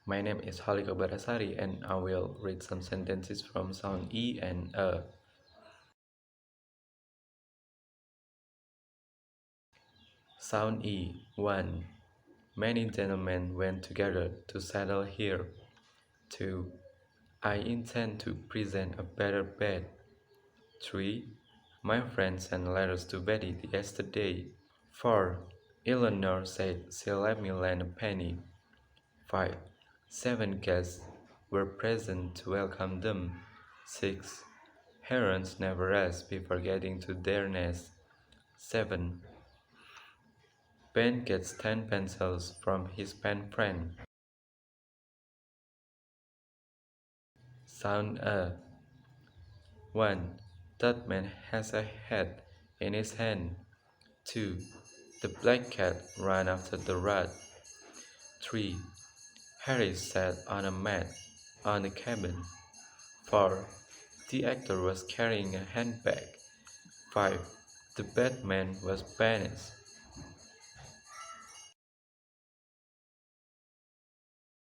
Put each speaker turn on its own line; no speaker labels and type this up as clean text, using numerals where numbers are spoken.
My name is Halik Akbar and I will read some sentences from sound E and Sound E. 1. Many gentlemen went together to settle here. 2. I intend to present a better bed. 3. My friend sent letters to Betty yesterday. 4. Eleanor said she'll let me lend a penny. 5. 7 guests were present to welcome them. 6. Herons never rest before getting to their nest. 7. Ben gets 10 pencils from his pen friend. Sound A. 1. That man has a hat in his hand. 2. The black cat ran after the rat. 3. Harry sat on a mat on the cabin. 4. The actor was carrying a handbag. 5. The Batman was banished.